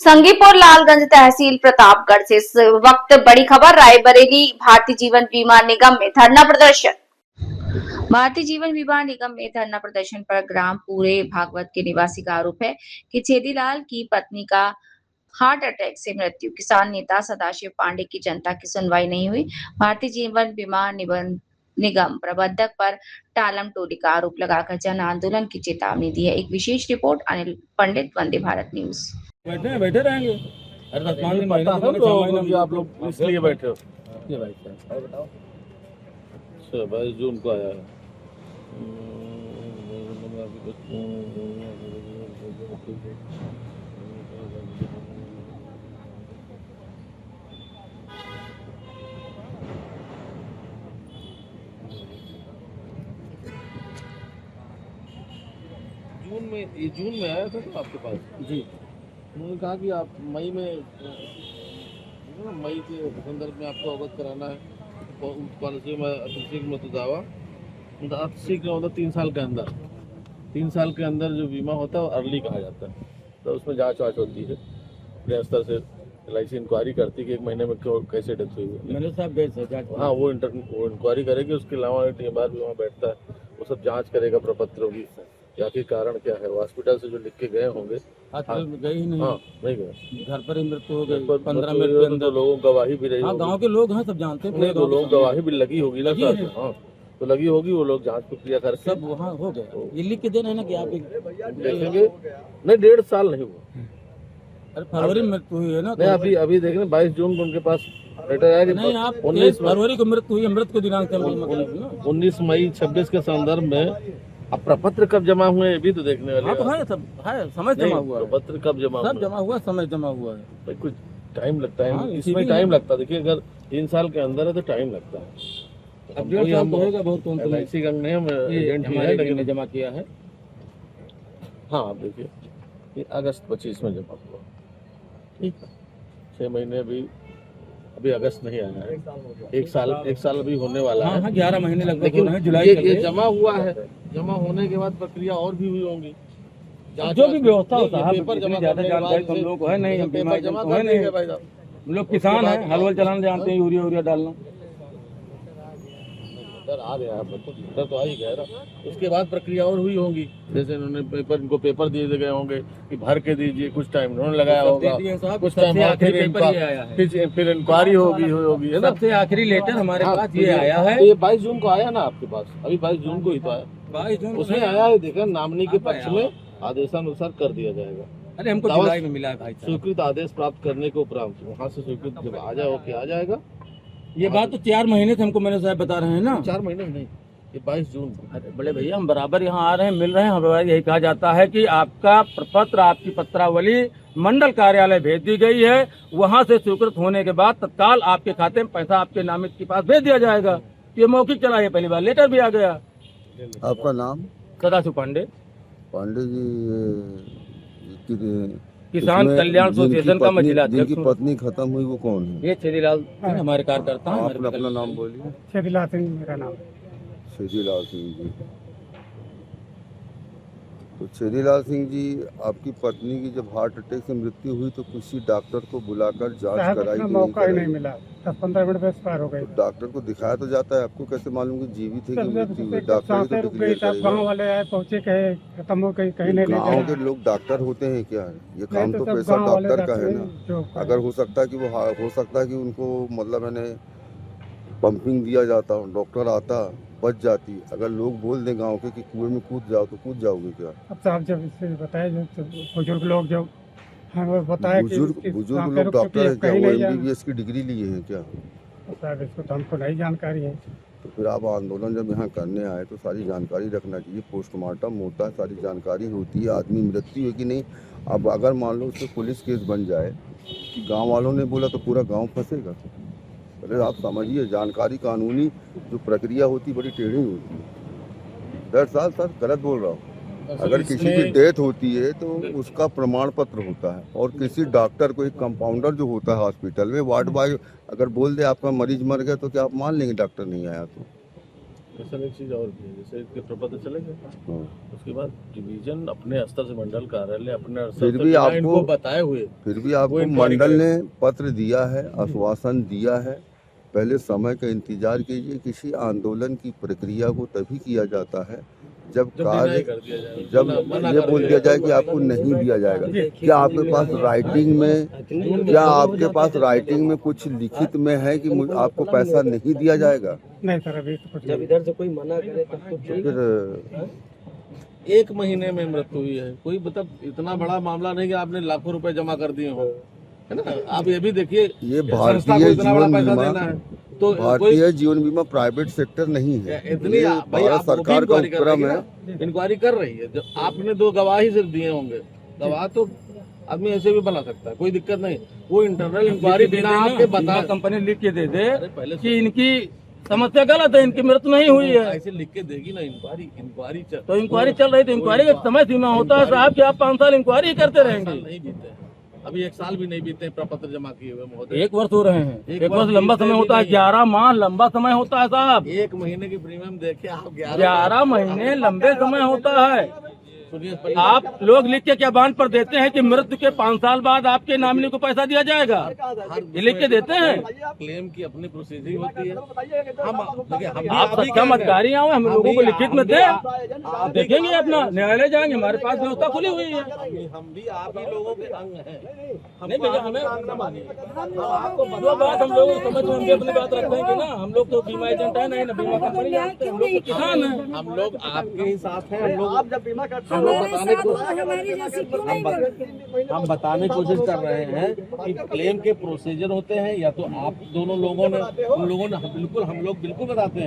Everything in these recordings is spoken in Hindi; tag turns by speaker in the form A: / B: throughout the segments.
A: संगीपुर लालगंज तहसील प्रतापगढ़ से इस वक्त बड़ी खबर रायबरेली। भारतीय जीवन बीमा निगम में धरना प्रदर्शन। भारतीय जीवन बीमा निगम में धरना प्रदर्शन पर ग्राम पूरे भागवत के निवासी का आरोप है कि छेदीलाल की पत्नी का हार्ट अटैक से मृत्यु। किसान नेता सदाशिव पांडे की जनता की सुनवाई नहीं हुई। भारतीय जीवन बीमा निगम प्रबंधक पर टालम टोली का आरोप लगाकर जन आंदोलन की चेतावनी दी है। एक विशेष रिपोर्ट अनिल पंडित, वंदे भारत न्यूज।
B: बैठे रहेंगे। अरे 10 दिन महीना तो आप लोग इसलिए बैठे हो। ये भाई साहब बताओ। 22 जून को आया है। जून में आया था तो आपके पास जी। उन्होंने कहा कि आप मई के संदर्भ में आपको अवगत कराना है पॉलिसी में अतिशीघ्र मत दावा। अतिशीघ्र मतलब 3 साल के अंदर 3 साल के अंदर जो बीमा होता है वो अर्ली कहा जाता है। तो उसमें जांच वाच होती है अपने स्तर से। LIC इंक्वायरी करती है कि 1 महीने में क्यों कैसे डेथ हुई है। मैंने साहब हाँ वो इंक्वायरी करेगी। उसके अलावा TMR भी वहाँ बैठता है, वो सब जाँच करेगा प्रपत्रों की या कि कारण क्या है। हॉस्पिटल से जो लिख के गए होंगे गए ही नहीं। हाँ नहीं गए, घर पर ही मृत्यु हो गई। 15 मिनट के अंदर लोगों गवाही भी रही। हाँ गाँव के लोग हैं सब जानते हैं। तो लोग गवाही भी लगी होगी ना सर। हाँ तो लगी होगी, वो लोग जांच प्रक्रिया कर सब वहाँ हो गया। ये लिख के देना है ना कि आप देखेंगे। नहीं 1.5 साल नहीं हुआ। अरे फरवरी में मृत्यु हुई है ना। नहीं अभी देख रहे 22 जून को उनके पास लेटर आया कि नहीं आप 19 फरवरी को मृत्यु हुई है। मृत्यु को दिनांक 19 मई 26 के संदर्भ में। अब प्रपत्र कब जमा हुए ये भी तो देखने वाले। हाँ तो है सब है, समय जमा हुआ है। प्रपत्र कब जमा सब जमा हुआ, समय जमा हुआ है। भाई कुछ टाइम लगता है। हाँ, इसमें टाइम लगता है। देखिए अगर 3 साल के अंदर है तो टाइम लगता है। अब जो हम होगा बहुत कौन LIC का नहीं हम एजेंट है लेकिन जमा किया है। हाँ आप देखिए ये अगस्त 25 में जमा हुआ। ठीक 6 महीने अभी अगस्त नहीं आया है। 1 साल अभी होने वाला है। 11 महीने लगभग। लेकिन जुलाई ये जमा हुआ है। जमा होने के बाद प्रक्रिया और भी हुई होंगी। जो भी व्यवस्था होता है पेपर जमा ज्यादा जानकारी हम लोगों को है नहीं। हम पेपर जमा है नहीं भाई साहब। हम लोग किसान हैं, हल चलाना जानते हैं, यूरिया डालना। डर आ गया डर तो आ ही गया ना। उसके बाद प्रक्रिया और हुई होगी। जैसे इन्होंने इनको पेपर दिए गए होंगे कि भर के दीजिए। कुछ टाइम उन्होंने लगाया होगा। कुछ टाइम फिर इंक्वायरी होगी है ना। सबसे आखिरी लेटर हमारे पास ये आया है। ये 22 जून को आया ना आपके पास। अभी 22 जून को ही तो आया। 22 जून उसमें आया है। देखा नामनी के पक्ष में आदेशानुसार कर दिया जाएगा। अरे हमको जुलाई में मिला है भाई। स्वीकृत आदेश प्राप्त करने के उपरांत वहाँ से स्वीकृत जब आ जाए ओके आ जाएगा। ये बात तो 4 महीने से हमको मैंने साहब बता रहे हैं ना। 4 महीने नहीं, ये 22 जून। अरे बड़े भैया हम बराबर यहाँ आ रहे हैं, मिल रहे हैं। हमारा यही कहा जाता है कि आपका प्रपत्र, आपकी पत्रावली मंडल कार्यालय भेज दी गई है। वहाँ से स्वीकृत होने के बाद तत्काल आपके खाते में पैसा आपके नामित के पास भेज दिया जाएगा। ये मौखिक चला है, पहली बार लेटर भी आ गया।
C: आपका नाम?
B: सदाशिव पांडे।
C: पांडे जी
B: किसान कल्याण एसोसिएशन का महिला अध्यक्ष।
C: जिनकी पत्नी खत्म हुई वो कौन है?
B: ये छेदीलाल हमारे कार्यकर्ता हैं।
C: आप अपना नाम बोलिए।
D: छेदीलाल सिंह मेरा नाम।
C: छेदीलाल सिंह जी। तो छेदीलाल सिंह जी आपकी पत्नी की जब हार्ट अटैक से मृत्यु हुई तो किसी डॉक्टर को बुलाकर जांच कराई?
D: मौका ही नहीं मिला। 10-15 मिनट में एक्सपायर हो गई।
C: तो डॉक्टर को दिखाया तो जाता है, आपको कैसे मालूम कि जीवित है कि मृत्यु हुई? डॉक्टर
D: गाँव वाले आए, पहुँचे, कहे खत्म हो गई, कहीं नहीं।
C: गाँव के लोग डॉक्टर होते हैं क्या? ये काम तो पैसा डॉक्टर का है ना। अगर हो सकता है कि वो हो सकता है कि उनको मतलब मैंने पंपिंग दिया जाता, डॉक्टर आता, बच जाती। अगर लोग बोल दें गांव के कि कुएं में कूद जाओ तो कूद जाओगे क्या?
D: अब साहब जब इससे बताया बुजुर्ग लोग जब हमें बताया
C: बुजुर्ग लोग डॉक्टर है क्या? वो MBBS की डिग्री लिए हैं क्या?
D: साहब इसको तो हमको नहीं जानकारी है।
C: तो फिर आप आंदोलन जब यहाँ करने आए तो सारी जानकारी रखना चाहिए। पोस्टमार्टम होता है, सारी जानकारी होती है, आदमी मृत्यु है कि नहीं। अब अगर मान लो उससे पुलिस केस बन जाए कि गाँव वालों ने बोला तो पूरा गाँव फंसेगा। अरे आप समझिए, जानकारी कानूनी जो प्रक्रिया होती बड़ी टेढ़ी होती है। 1.5 साल सर गलत बोल रहा हूँ। अगर किसी की डेथ होती है तो उसका प्रमाण पत्र होता है। और किसी डॉक्टर को, एक कंपाउंडर जो होता है हॉस्पिटल में, वार्ड बॉय अगर बोल दे आपका मरीज मर गया तो क्या आप मान लेंगे डॉक्टर नहीं आया तो?
B: सर एक चीज़ और भी है, जैसे इसके प्रपत्र चले गए,
C: हाँ।
B: उसके बाद डिवीजन अपने स्तर से मंडल कार्यालय अपने स्तर
C: फिर
B: से
C: भी
B: बिना
C: आपको-
B: इनको बताए हुए
C: फिर भी
B: वो
C: आपको
B: इंक्वायरी
C: मंडल
B: करेगा।
C: ने पत्र दिया है, आश्वासन दिया है। पहले समय का इंतजार कीजिए। किसी आंदोलन की प्रक्रिया को तभी किया जाता है जब
B: जब
C: कार्य
B: डिनाई कर दिया जाए,
C: जब
B: मना
C: ये
B: कर
C: बोल दिया जाए कि आपको नहीं दिया जाएगा। क्या आपके पास राइटिंग में कुछ लिखित में है कि आपको पैसा नहीं दिया जाएगा?
D: नहीं सर, अभी तो कुछ
E: जब इधर से कोई मना करे तब तो ठीक।
C: फिर
B: 1 महीने में मृत्यु हुई है। कोई मतलब इतना बड़ा मामला नहीं कि आपने लाखों रुपए जमा कर दिए हो, है ना। आप ये भी देखिए,
C: ये
B: संस्था को
C: भारतीय
B: इतना बड़ा
C: जीवन
B: पैसा
C: बीमा
B: देना है तो कोई
C: भारतीय जीवन बीमा प्राइवेट सेक्टर नहीं है।
B: इतनी
C: ये
B: भाई
C: भारत
B: आप वो भी
C: सरकार का
B: इंक्वायरी कर
C: उपक्रम
B: रही
C: है।
B: है, इंक्वायरी कर रही है। जब आपने 2 गवाह ही सिर्फ दिए होंगे, गवाह तो आदमी ऐसे भी बना सकता है, कोई दिक्कत नहीं। वो इंटरनल इंक्वायरी बिना आपके बता
E: कंपनी लिख के दे दे
B: अरे पहले
E: कि इनकी समस्या गलत है, इनकी मृत्यु नहीं हुई है।
B: ऐसे लिख के देगी ना। इंक्वायरी
E: तो इंक्वायरी चल रही थी, इंक्वायरी का समय सीमा होता है साहब कि आप 5 साल इंक्वायरी करते रहेंगे।
B: नहीं बीते, अभी 1 साल भी नहीं बीते प्रपत्र जमा किए हुए महोदय।
E: 1 वर्ष हो रहे हैं।
B: एक
E: 1 वर्ष लंबा
B: बीते
E: समय
B: भी
E: होता है,
B: नहीं।
E: 11 माह लंबा समय होता है साहब।
B: 1 महीने की प्रीमियम देखे आप
E: 11 महीने लंबे समय होता है।
B: सुनिए पहले
E: आप लोग लिख के क्या बांध पर देते हैं कि मृत्यु के 5 साल बाद आपके नॉमिनी को पैसा दिया जाएगा? ये लिख के देते हैं।
B: क्लेम की अपनी प्रोसीजर होती है। हम देखिए, हम भी
E: आप
B: आप ही
E: सक्षम
B: कह रहे हैं।
E: अधिकारी आओ, हम लोगों को लिखित में दे,
B: आप
E: देखेंगे अपना न्यायालय जाएंगे, हमारे पास व्यवस्था खुली हुई है।
B: हम भी आप ही लोगों के अंग हैं।
E: नहीं भैया, हमें
B: अंग न मानिए।
E: जो बात हम लोग समझ में हम भी अपनी बात रखेंगे ना। हम लोग तो बीमा एजेंट है नहीं ना, बीमा कंपनी जानते हैं। हम लोग तो किसान हैं।
B: हम लोग आपके ही साथ हैं। हम लोग
F: जब बीमा करते
B: हम लोग बताने को
F: हमारी जैसी क्यों नहीं करते?
B: हम बताने की कोशिश कर रहे हैं कि क्लेम के प्रोसीजर होते हैं, या तो आप दोनों लोगों ने उन लोगों ने हम लोग बिल्कुल बताते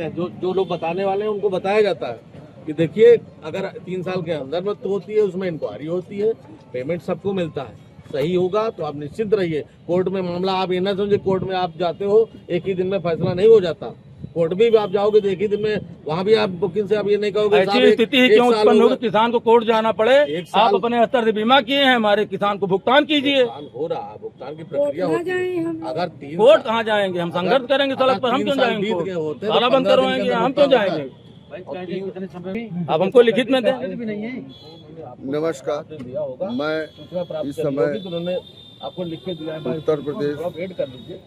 B: हैं। जो लोग बताने वाले हैं उनको बताया जाता है कि देखिए, अगर 3 साल के अंदर मृत्यु होती है, उसमें इंक्वायरी होती है, पेमेंट सबको मिलता है। सही होगा तो आप निश्चिंत रहिए। कोर्ट में मामला आप ये ना समझे, कोर्ट में आप जाते हो 1 ही दिन में फैसला नहीं हो जाता। कोर्ट भी आप जाओगे तो 1 ही दिन में, वहाँ भी आप वकील से आप ये नहीं कहोगे साहब
E: ऐसी स्थिति ही
B: एक
E: क्यों
B: साल
E: उत्पन्न
B: हो
E: होगी
B: गया।
E: किसान को कोर्ट जाना पड़े?
B: एक साल-
E: आप अपने स्तर से बीमा किए हैं, हमारे किसान को भुगतान कीजिए।
B: भुगतान हो रहा, भुगतान की प्रक्रिया
F: कोर्ट ना
B: होती है।
F: जाएं हम।
B: अगर 3
E: कोर्ट कहाँ जाएंगे? हम संघर्ष करेंगे सड़क पर, हम क्यों जाएंगे?
B: बीत गए होते तो
E: ताला बंद
B: 15 दिन
E: करवाएंगे,
B: के अंदर
E: हम क्यों
B: भुगतान
E: जाएंगे? आप हमको लिखित में दें।
C: नमस्कार,
B: दिया होगा,
C: मैं
B: सूचना प्राप्त
C: इस
B: करी
C: समय
B: होगी तो उन्होंने आपको लिख के दिया है। भाई,
C: उत्तर प्रदेश
B: आप वेट कर लीजिए,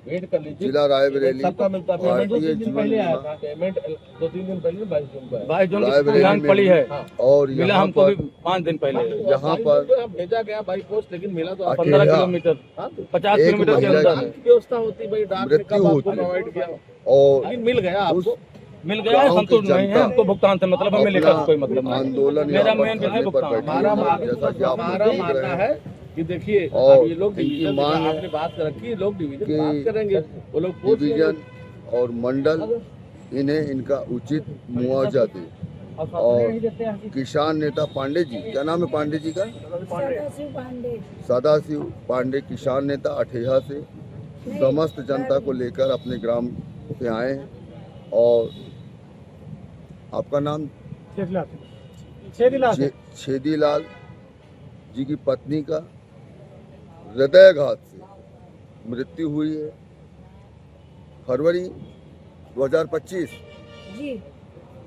B: वेट कर लीजिए।
C: जिला रायबरेली
B: सबका मिलता है। पेमेंट 2-3
C: भारतीय
B: दिन
C: जीवन
B: पहले आया
C: बीमा
B: था। पेमेंट 2-3 दिन पहले 22 जून को आया।
E: 22 जून की
C: रायबरेली
E: दिनांक
C: में
E: पड़ी है,
B: हाँ।
C: और
E: मिला
C: यहाँ
E: हमको भी
C: पर
E: 5 दिन पहले।
C: यहाँ पर
B: भेजा गया बाई पोस्ट, लेकिन मिला तो
E: 15
C: अकेला
E: किलोमीटर,
B: हाँ,
E: 50
C: एक
E: किलोमीटर के
C: महिला
E: अंदर
C: की
B: व्यवस्था होती भाई, डाक ने
C: मृत्यु
B: कब आपको
C: होती है।
B: प्रोवाइड किया,
C: और
B: लेकिन मिल गया
C: उस
B: आपको।
E: मिल गया है।
C: गाँव की
E: संतुष्ट नहीं है,
C: जनता
E: हमको भुगतान से मतलब, हमें लेकर कोई मतलब नहीं।
C: आंदोलन
E: मेरा
C: यहाँ पर
E: मेन
C: धरने पर
E: भुगतान।
C: बैठे
B: हमारा
C: हुए हैं, जैसा कि आप
B: हमारा
C: लोग देख
B: मानना
C: रहे हैं।
B: है कि देखिए,
C: और
B: अब ये लोग
C: इनकी
B: डिवीजन
C: मांग है
B: आपने बात रखी, लोग डिवीजन
C: कि
B: बात करेंगे, वो लोग पूछ लेंगे।
C: डिवीजन और मंडल इन्हें इनका उचित मुआवजा दे। और किसान नेता पांडे जी, क्या नाम है पांडे जी का?
F: सदाशिव पांडे।
C: सदाशिव पांडे किसान नेता अठेहा से समस्त जनता को लेकर अपने ग्राम पे आए हैं। और आपका नाम? छेदीलाल जी की पत्नी का हृदयाघात से मृत्यु हुई है फरवरी 2025
F: जी।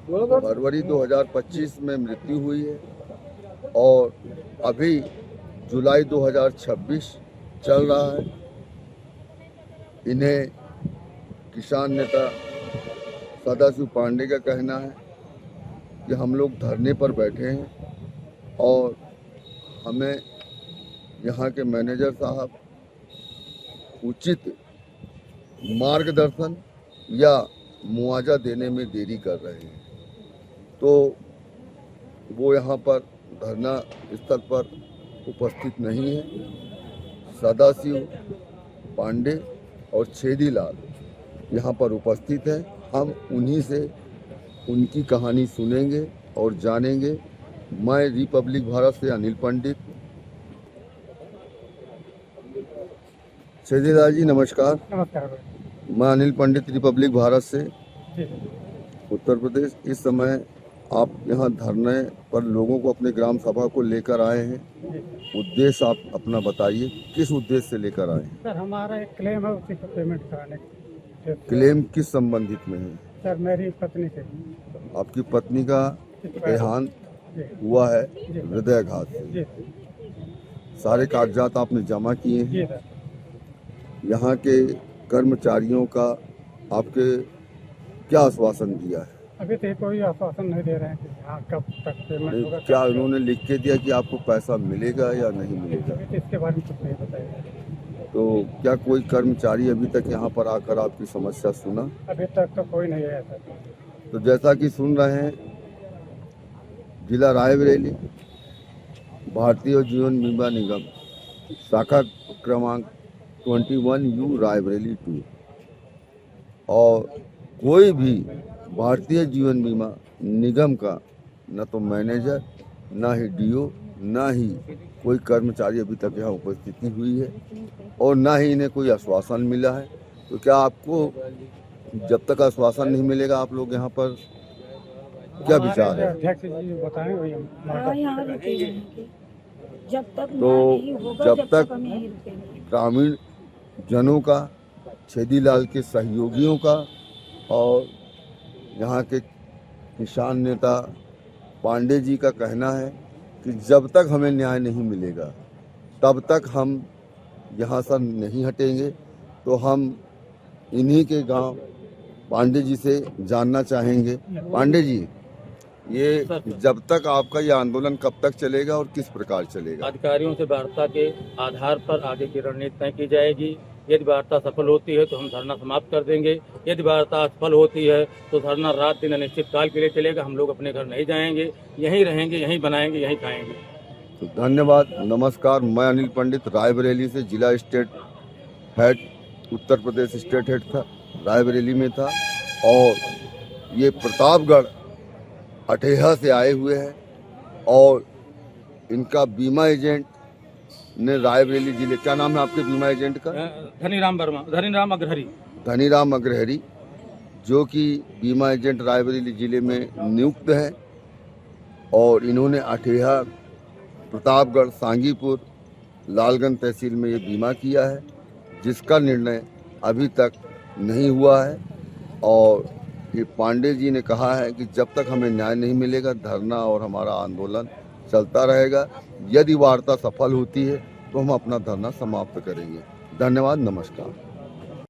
C: फरवरी 2025 में मृत्यु हुई है। और अभी जुलाई 2026 चल रहा है। इन्हें किसान नेता सदाशिव पांडे का कहना है कि हम लोग धरने पर बैठे हैं और हमें यहाँ के मैनेजर साहब उचित मार्गदर्शन या मुआवजा देने में देरी कर रहे हैं। तो वो यहाँ पर धरना स्थल पर उपस्थित नहीं है। सदाशिव पांडे और छेदीलाल यहाँ पर उपस्थित हैं। हम उन्हीं से उनकी कहानी सुनेंगे और जानेंगे। मैं रिपब्लिक भारत से अनिल पंडित। छेदीलाल जी नमस्कार।
D: नमस्कार।
C: मैं अनिल पंडित रिपब्लिक भारत से
D: जी।
C: उत्तर प्रदेश। इस समय आप यहाँ धरने पर लोगों को अपने ग्राम सभा को लेकर आए हैं। उद्देश्य आप अपना बताइए, किस उद्देश्य से लेकर आए हैं?
D: सर हमारा एक क्लेम है, उसी का पेमेंट कराने के।
C: क्लेम किस संबंधित में है?
D: सर मेरी पत्नी से
C: आपकी पत्नी का देहांत
D: जी
C: हुआ है
D: जी
C: हृदयाघात से।
D: जी
C: सारे कागजात आपने जमा किए हैं।
D: जी सर।
C: यहाँ के कर्मचारियों का आपके क्या आश्वासन दिया है?
D: अभी तो कोई आश्वासन नहीं दे रहे हैं कि हाँ कब तक पेमेंट होगा।
C: क्या उन्होंने लिख के दिया कि आपको पैसा मिलेगा या नहीं मिलेगा?
D: अभी तो इसके बारे में कुछ नहीं बताया।
C: तो क्या कोई कर्मचारी अभी तक यहाँ पर आकर आपकी समस्या सुना?
D: अभी तक तो कोई नहीं आया सर।
C: तो जैसा कि सुन रहे हैं, जिला रायबरेली भारतीय जीवन बीमा निगम शाखा क्रमांक 21U रायबरेली 2 और कोई भी भारतीय जीवन बीमा निगम का न तो मैनेजर, न ही डीओ, न ही कोई कर्मचारी अभी तक यहाँ उपस्थिति हुई है और न ही इन्हें कोई आश्वासन मिला है। तो क्या आपको जब तक आश्वासन नहीं मिलेगा आप लोग यहाँ पर क्या विचार है?
D: अध्यक्ष जी बताएं वही हम
F: हाँ यहाँ रुके रहेंगे जब तक
C: तो
F: नहीं होगा,
C: जब तक
F: हम यहीं रुकेंगे।
C: ग्रामीण जनों का, छेदीलाल के सहयोगियों का और यहाँ के किसान नेता पांडे जी का कहना है कि जब तक हमें न्याय नहीं मिलेगा तब तक हम यहाँ से नहीं हटेंगे। तो हम इन्हीं के गांव पांडे जी से जानना चाहेंगे। पांडे जी, ये जब तक आपका ये आंदोलन कब तक चलेगा और किस प्रकार चलेगा?
E: अधिकारियों से वार्ता के आधार पर आगे की रणनीति तय की जाएगी। यदि वार्ता सफल होती है तो हम धरना समाप्त कर देंगे। यदि वार्ता असफल होती है तो धरना रात दिन अनिश्चित काल के लिए चलेगा। हम लोग अपने घर नहीं जाएंगे, यहीं रहेंगे, यहीं बनाएंगे, यहीं खाएंगे।
C: तो धन्यवाद, नमस्कार। मैं अनिल पंडित रायबरेली से जिला state head, Uttar Pradesh state head था, रायबरेली में था और ये प्रतापगढ़ अठेहा से आए हुए हैं और इनका बीमा एजेंट ने रायबरेली जिले, क्या नाम है आपके बीमा एजेंट का?
E: धनीराम वर्मा, धनीराम अग्रहरी।
C: धनीराम अग्रहरी, जो कि बीमा एजेंट रायबरेली जिले में नियुक्त है और इन्होंने अठेहा, प्रतापगढ़, सांगीपुर, लालगंज तहसील में ये बीमा किया है, जिसका निर्णय अभी तक नहीं हुआ है। और ये पांडे जी ने कहा है कि जब तक हमें न्याय नहीं मिलेगा धरना और हमारा आंदोलन चलता रहेगा। यदि वार्ता सफल होती है तो हम अपना धरना समाप्त करेंगे। धन्यवाद, नमस्कार।